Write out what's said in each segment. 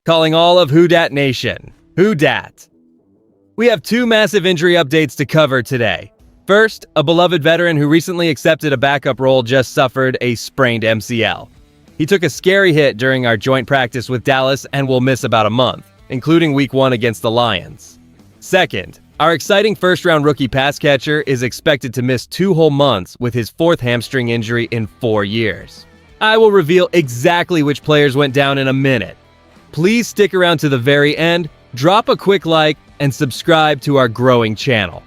calling all of DAT Nation. DAT. We have two massive injury updates to cover today. First, a beloved veteran who recently accepted a backup role just suffered a sprained MCL. He took a scary hit during our joint practice with Dallas and will miss about a month, including Week 1 against the Lions. Second, our exciting first-round rookie pass catcher is expected to miss 2 whole months with his 4th hamstring injury in 4 years. I will reveal exactly which players went down in a minute. Please stick around to the very end, drop a quick like, and subscribe to our growing channel.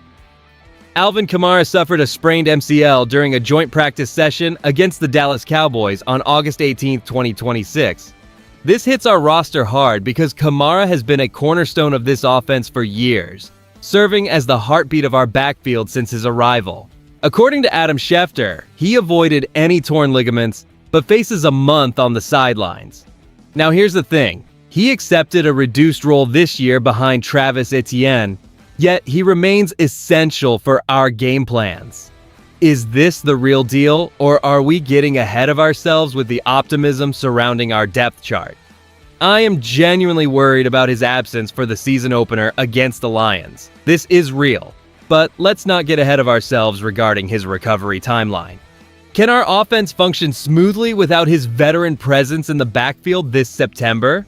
Alvin Kamara suffered a sprained MCL during a joint practice session against the Dallas Cowboys on August 18, 2026. This hits our roster hard because Kamara has been a cornerstone of this offense for years, serving as the heartbeat of our backfield since his arrival. According to Adam Schefter, he avoided any torn ligaments, but faces a month on the sidelines. Now here's the thing, he accepted a reduced role this year behind Travis Etienne, yet he remains essential for our game plans. Is this the real deal, or are we getting ahead of ourselves with the optimism surrounding our depth chart? I am genuinely worried about his absence for the season opener against the Lions. This is real, but let's not get ahead of ourselves regarding his recovery timeline. Can our offense function smoothly without his veteran presence in the backfield this September?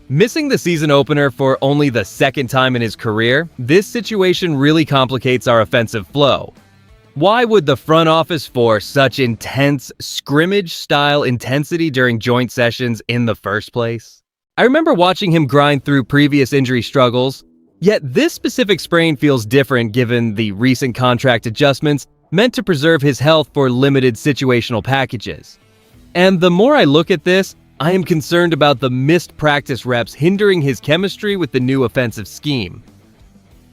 Missing the season opener for only the 2nd time in his career, this situation really complicates our offensive flow. Why would the front office force such intense scrimmage-style intensity during joint sessions in the first place? I remember watching him grind through previous injury struggles, yet this specific sprain feels different given the recent contract adjustments meant to preserve his health for limited situational packages. And the more I look at this, I am concerned about the missed practice reps hindering his chemistry with the new offensive scheme.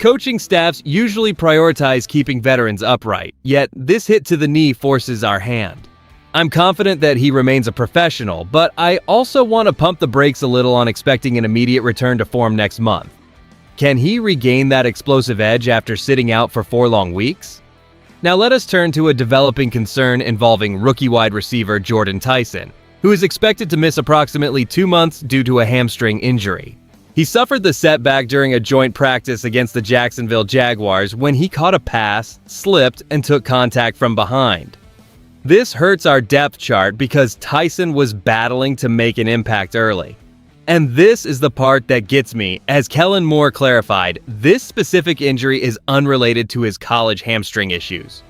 Coaching staffs usually prioritize keeping veterans upright, yet this hit to the knee forces our hand. I'm confident that he remains a professional, but I also want to pump the brakes a little on expecting an immediate return to form next month. Can he regain that explosive edge after sitting out for 4 long weeks? Now let us turn to a developing concern involving rookie wide receiver Jordan Tyson, who is expected to miss approximately 2 months due to a hamstring injury. He suffered the setback during a joint practice against the Jacksonville Jaguars when he caught a pass, slipped, and took contact from behind. This hurts our depth chart because Tyson was battling to make an impact early. And this is the part that gets me. As Kellen Moore clarified, this specific injury is unrelated to his college hamstring issues.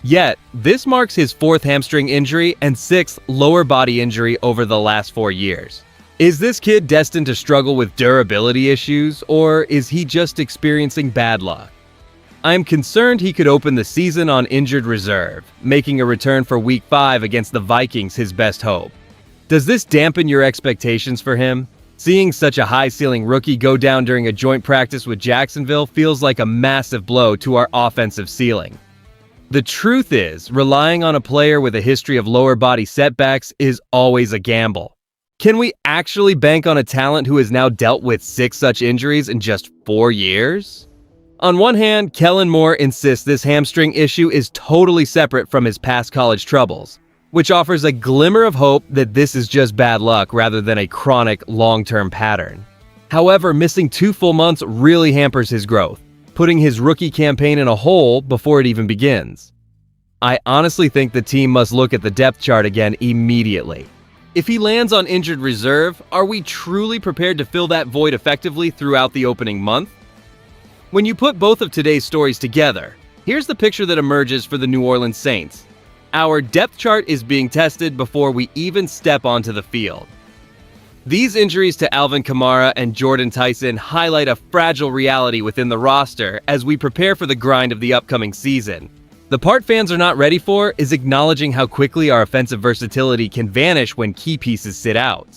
Yet, this marks his 4th hamstring injury and 6th lower body injury over the last 4 years. Is this kid destined to struggle with durability issues, or is he just experiencing bad luck? I'm concerned he could open the season on injured reserve, making a return for Week 5 against the Vikings his best hope. Does this dampen your expectations for him? Seeing such a high-ceiling rookie go down during a joint practice with Jacksonville feels like a massive blow to our offensive ceiling. The truth is, relying on a player with a history of lower body setbacks is always a gamble. Can we actually bank on a talent who has now dealt with 6 such injuries in just 4 years? On one hand, Kellen Moore insists this hamstring issue is totally separate from his past college troubles, which offers a glimmer of hope that this is just bad luck rather than a chronic, long-term pattern. However, missing 2 full months really hampers his growth, putting his rookie campaign in a hole before it even begins. I honestly think the team must look at the depth chart again immediately. If he lands on injured reserve, are we truly prepared to fill that void effectively throughout the opening month? When you put both of today's stories together, here's the picture that emerges for the New Orleans Saints. Our depth chart is being tested before we even step onto the field. These injuries to Alvin Kamara and Jordan Tyson highlight a fragile reality within the roster as we prepare for the grind of the upcoming season. The part fans are not ready for is acknowledging how quickly our offensive versatility can vanish when key pieces sit out.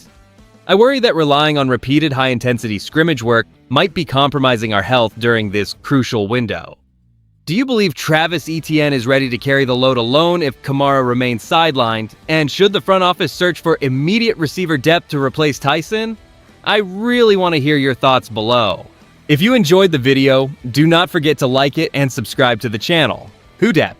I worry that relying on repeated high-intensity scrimmage work might be compromising our health during this crucial window. Do you believe Travis Etienne is ready to carry the load alone if Kamara remains sidelined? And should the front office search for immediate receiver depth to replace Tyson? I really want to hear your thoughts below. If you enjoyed the video, do not forget to like it and subscribe to the channel. DAT.